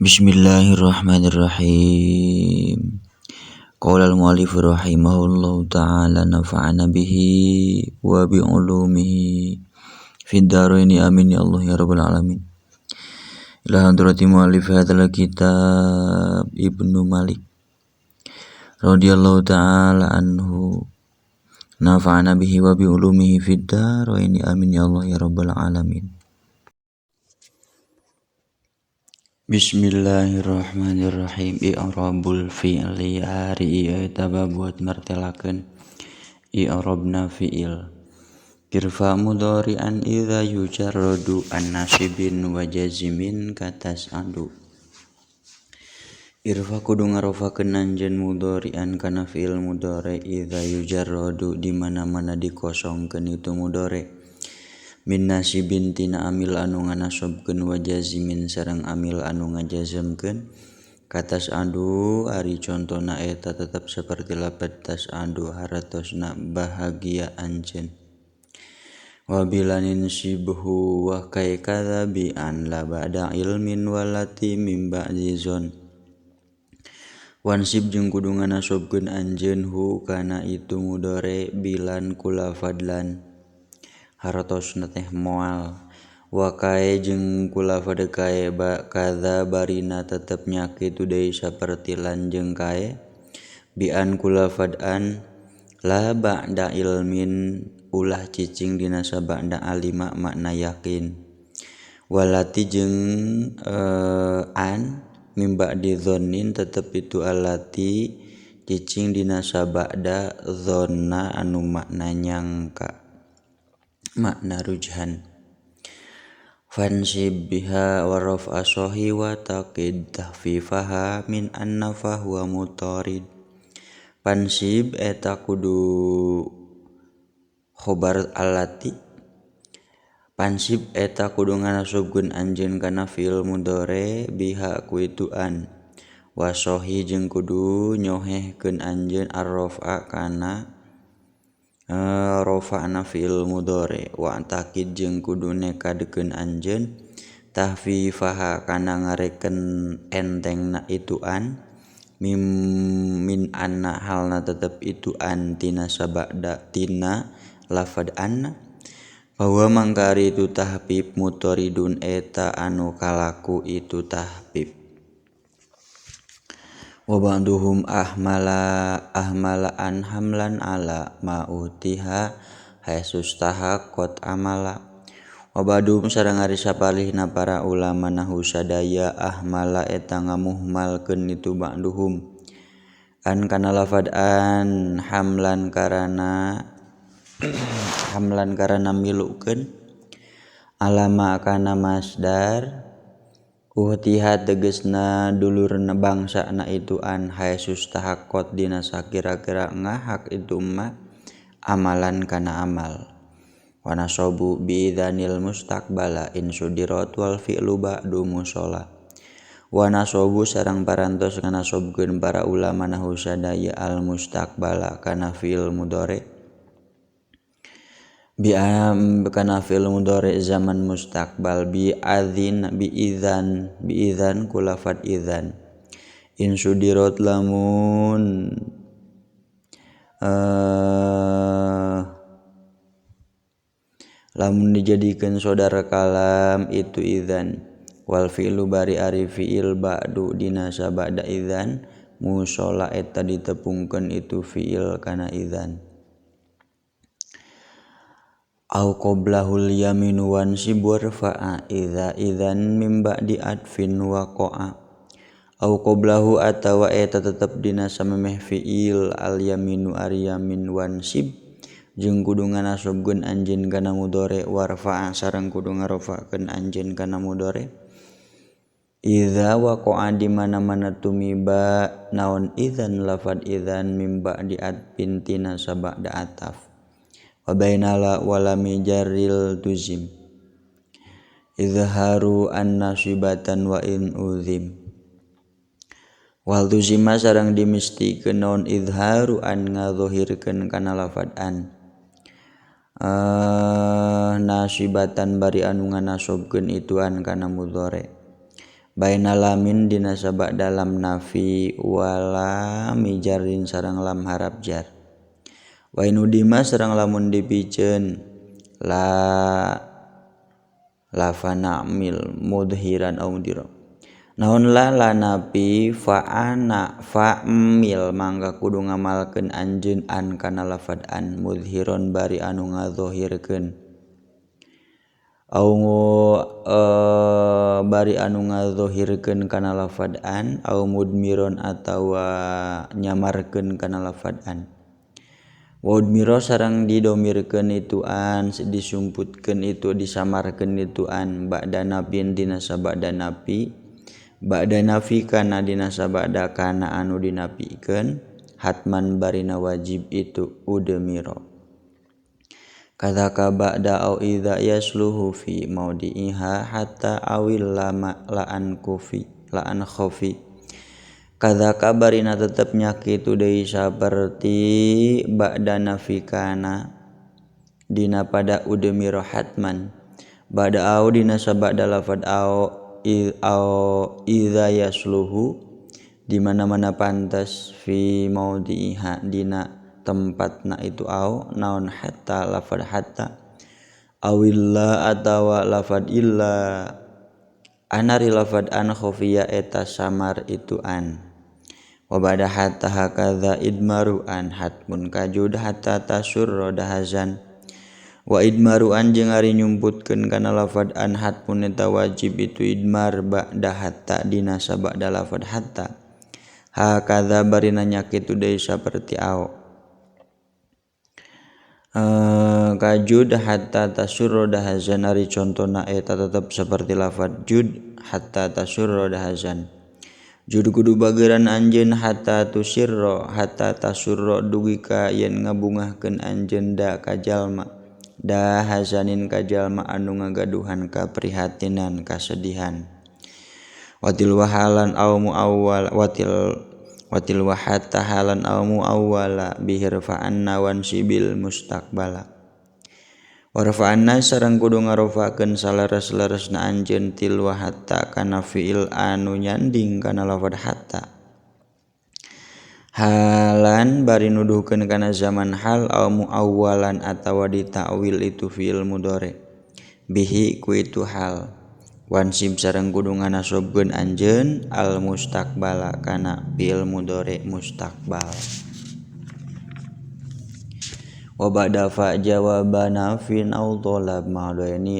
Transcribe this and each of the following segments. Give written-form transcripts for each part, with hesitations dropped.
Bismillahirrahmanirrahim. Qala al-mu'allif rahimahullahu ta'ala nafa'ana bihi wa bi ulumihi fid dharaini amin ya Allah ya rabbal alamin. Ila hadrati mu'allif hadzal kitab Ibnu Malik radhiyallahu ta'ala anhu nafa'ana bihi wa bi ulumihi fid dharaini amin ya Allah ya rabbal alamin. Bismillahirrahmanirrahim. I'rabul fi'li hari ieu buat martelakeun i'rabna fi'il. Irfa mudhari'an idza yujarradu an nasibin wa jazimin katas'adu. Irfa kudu ngarofakeun anjeun mudhari'an kana fi'il mudhari idza yujarradu di mana-mana dikosongkeun itu mudhari. Min nasibin tina amil anu nganasobkeun wa jazimin sareng amil anu ngajazamkeun katas adu ari contona eta tetap seperti lapad tas adu haratosna bahagia anjeun wa bilanin sibhu wa kai kadzabi an la ba'da ilmin walati mim ba'di zon wansib jeung kudu nganasobkeun anjeun hu kana itu mudhari bilan kula fadlan haratosna teh moal wa kae jeung kula fade kae kadza barina tetep nyakitu deui saperti lan jeung kae bian kula fadan la ba'da ilmin ulah cicing dina sabada alima makna yakin walati jeung an mimba di dzonin tetep itu alati cicing dina sabada dzonna anu makna nyangka makna rujhan fansib biha wa raf'a shahi wa taqid tahfifaha min annafa huwa mutarid fansib eta kudu khobar alati fansib eta kudu nganasobkeun anjeun kana fi'il mudhari biha ku itu an wa shahi jeung kudu nyohehkeun anjeun ar-raf'a kana rafa'na fi'il mudhari wa takid jeung kudu nekadekeun anjeun tahfifaha kana ngareken entengna itu an min anna halna tetep itu an tina sabada tina lafad anna bahwa mangkari itu tahfif mutaridun eta anu kalaku itu tahfif wa ba'duhum ahmala an hamlan ala ma'utiha haisustahaqat amala wa ba'duhum sareng ari sapalihna para ulama nahu sadaya ahmala eta ngamuhmalkeun itu ba'duhum an kana lafad an hamlan karana milukeun alama kana masdar utiha tegesna dulurna bangsana itu an haisustahaqat dina sakira-kira ngahak itu ma amalan kana amal wa nasabu bi idzanil mustaqbala in sudirat wal fi'lu ba'du musalla wa nasabu sareng parantos nganasobkeun para ulama nahu sadaya al mustaqbala kana fi'il mudhari kana fi'il mudhari zaman mustaqbal bi idzan kulafat idzan in sudirat lamun dijadikeun saudara kalam itu idzan wal fi'lu bari ari fi'il ba'du dina sabada idzan musalla eta ditepungkeun itu fi'il kana idzan au qoblahul yaminu wansib warfa'a idza idzan mim ba'di adfin waqa'a au qoblahu atawa eta tetep dina samemeh fi'il al yaminu ari yamin wansib jeung kudu nganasobkeun anjeun kana mudhari warfa'a sareng kudu ngarafa'keun anjeun kana mudhari idza waqa'a di mana-mana tumiba naon idzan lafad idzan mim ba'di adfin tina sabada ataf wa bainala walami jarril tuzim izharu annasibatan wa in uzim wal tuzima sareng dimistikeun naon izharu an ngazahirkeun kana lafad an nasibatan bari anu nganasobkeun ituan kana mudhari baina lamin dina sabak dalam nafi wala mijarin sareng lam harap jar wa inudima sareng lamun dipiceun la fana'mil mudhiran aw mudhira naon la napi fa'amil mangga kudu ngamalkeun anjeun an kana lafad an mudhiron bari anu ngazahirkeun au bari anu ngazahirkeun kana lafad an au mudmiron atawa nyamarkeun kana lafad an wa udmiro sareng didomirkeun itu an disumputkeun itu disamarkeun itu an ba'da nafin dina sabada nafi ba'da nafi kana dina sabada kana anu dinapikeun hatman barina wajib itu udmiro kadzaka ba'da au idza yasluhu fi maudi'iha hatta awil lama la'an khafi kadzaka barina tetep nyakitu deui saperti ba'da nafi kana dina pada udmiro hatman ba'da au dina sabada lafad au idza yasluhu di mana-mana pantas fi maudi'iha dina tempatna itu au naon hatta lafad hatta awilla atawa lafad illa anari lafad an khafiya eta samar itu an wa ba'da hatta hakadza idmaru an hatmun kajud hatta tasurra dahazan wa idmaru an jeung ari nyumputkeun kana lafad an hatmun eta wajib itu idmar ba'da hatta dina sabada lafad hatta hakadza barina nyakitu deui saperti au kajud hatta tasurra dahazan ari contona eta tetep saperti lafad jud hatta tasurra dahazan jud kudu bageuran anjeun hatta tusirra hatta tasurra dugi ka yen ngabungahkeun anjeun da ka jalma da hazanin ka jalma anu ngagaduhan kaprihatinan kasedihan watil wahalan aw muawwal watil wahatta halan aw muawwala bihirfa'anna wan sibil mustaqbala warfa'anna sareng kudu ngarofakeun salaras-larasna anjeun til wahatta kana fiil anu nyanding kana lafad hatta halan bari nuduhkeun kana zaman hal au muawwalan atawa ditakwil itu fiil mudhari bihi ku itu hal wansib sareng kudu nganasobkeun anjeun al mustaqbala kana fiil mudhari mustaqbal wa ba'da fa jawabana fin au talab mahdoini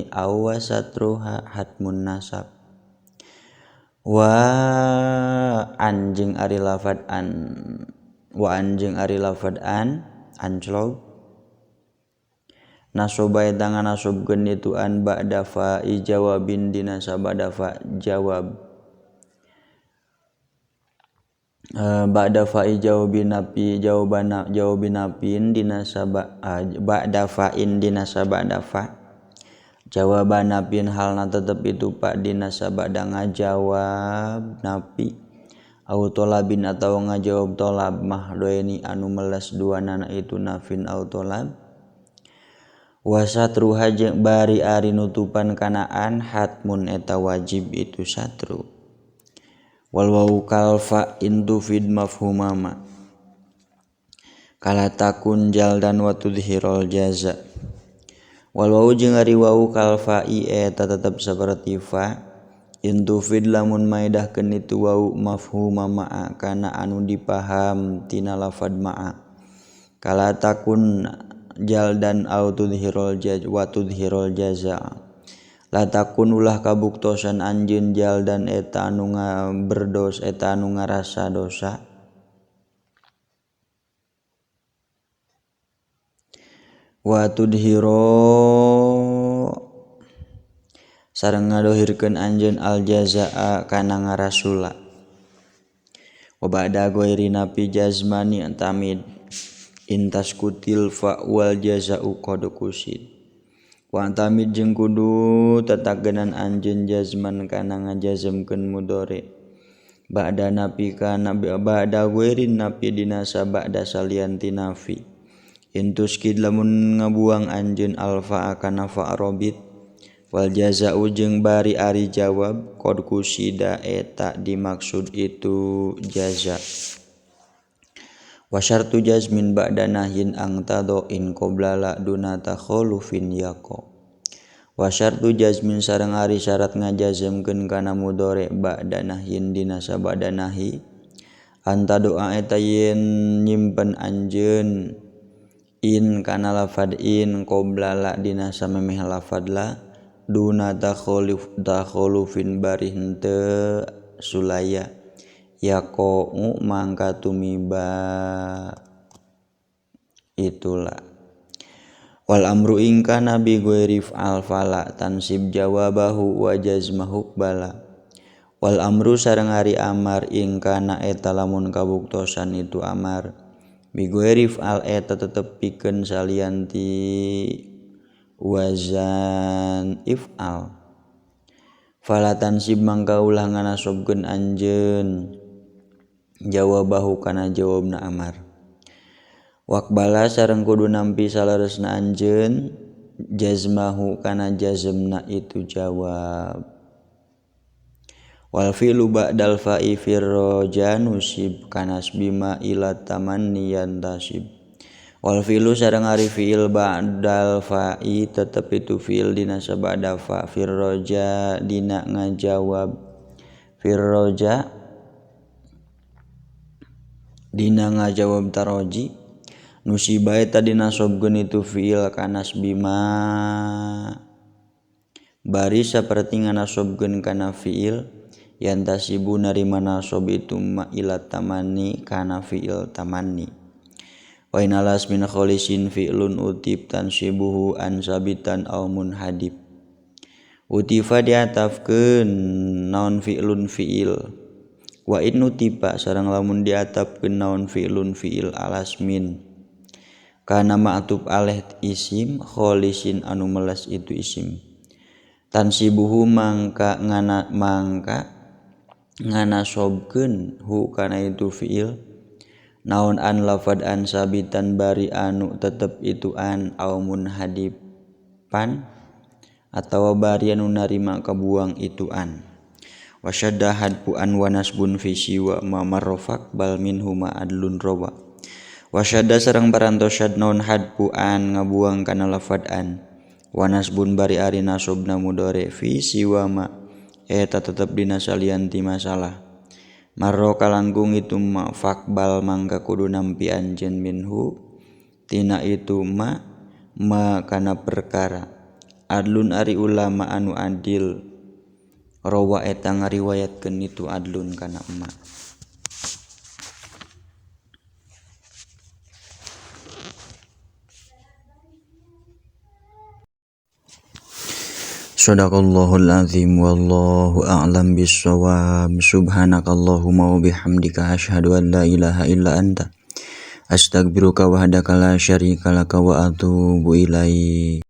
aw wasatruha hatmun nasab wa anjing ari lafad an anclog nasoba eta nganasobkeun itu an ba'da fa jawabin dina sabada fa jawab ba'da fa jawabin napi jawabin dina sabada ba'da fa'in dina sabada fa jawaban napin halna tetep itu pak dina sabada ngajawab napi au tolabin atau ngajawab tolab mahdoeni anu meles duanana itu nafin au tolab wasatruha jeung bari ari nutupan kanaan hatmun eta wajib itu satru wal wau kalfa intu fid mafhumama kala takun jaldan wa tudhirul jaza wal wau jeung ari wau kalfa eta tetep saperti fa intu fid lamun maedahkeun itu wau mafhumama kana anu dipaham tina lafad ma'a kala takun jaldan au tudhirul jaza la takun ulah kabuktosan anjeun jaldan eta anu berdos eta anu ngarasa dosa wa tudhiro sareng ngadohirkeun anjeun al jazaa kana ngarasula wa ba'da ghairi napi jazmani antamid intas kutil fa wal jazaa'u qad kusid wa antamid jeung kudu tatagenan anjeun jazman kana ngajazmkeun mudhari ba'da napi kana ba'da ghairi napi dina sabada salianti nafi intuskid lamun ngabuang anjeun alfa kana fa robit Wal jaza'u jeung bari ari jawab qad kusida eta dimaksud itu jaza. Wa syartu jazmin ba'da nahyin ang tadoin qabla la duna takhallufin yaqa. Wa syartu jazmin sareng ari syarat ngajazmkeun kana mudhari ba'da nahyin dina sabada nahi anta doa eta yen nyimpen anjeun in kana lafad in qabla la dina samemeh lafad la duna takhallufin bari henteu sulaya yaqa'u mangka tumiba itulah. Wal amru in kana bi ghairi fa'al fala tansib jawabahu wa jazmahu bala. Wal amru sareng ari amar in kana eta lamun kabuktosan itu amar bi ghairi fa'al eta tetep pikeun salianti wazan if'al. Fala tansib mangka ulah nganasobkeun anjeun jawabahu kana jawabna amar. Waqbala sareng kudu nampi salaresna anjeun jazmahu kana jazmna itu jawab. Wal fi'lu ba'dal fa'i firroja nusib kanasbima ila tamanni yantasib. Wal fi'lu sareng ari fi'il ba'dal fa'i tetep itu fi'il dina sabada fa firroja dina ngajawab firroja dina ngajawab taroji nusiba eta dinasobkeun itu fi'il kanasbima bari saperti nganasobkeun kana fi'il yantasibu narima nasob itu ma ila tamanni kana fi'il tamanni. Wa in alas min kholisin fi'lun utib tansibuhu an sabitan aw munhadib. Utifa diatafkeun naon fi'lun fi'il. Wa in utiba sareng lamun diatafkeun naon fi'lun fi'il alas min kana ma'tuf alaih isim kholisin anu melas itu isim. Tansibuhu mangka nganasobkeun hu kana itu fi'il naon an lafad an sabitan bari anu tetep itu an au munhadipan atawa bari anu narima kabuang itu an. Wa syadda hadfu an wa nasbun fi siwa ma marrafaq bal minhuma adlun rawa. Wa syadda sareng parantos syad naon hadfu an ngabuang kana lafad an wa nasbun bari ari nasobna mudhari fi siwa ma eta tetep dina salianti masalah. Marro kalangkung itu ma fakbal mangka kudu nampi anjeun minhu tina itu ma kana perkara adlun ari ulama anu adil rawa eta ngariwayatkeun itu adlun kana ma. Shadaqallahul azim wallahu a'lam bissawab. Subhanakallahumma wa bihamdika asyhadu an la ilaha illa anta astaghfiruka wahdaka la syarika laka wa atubu ilaik.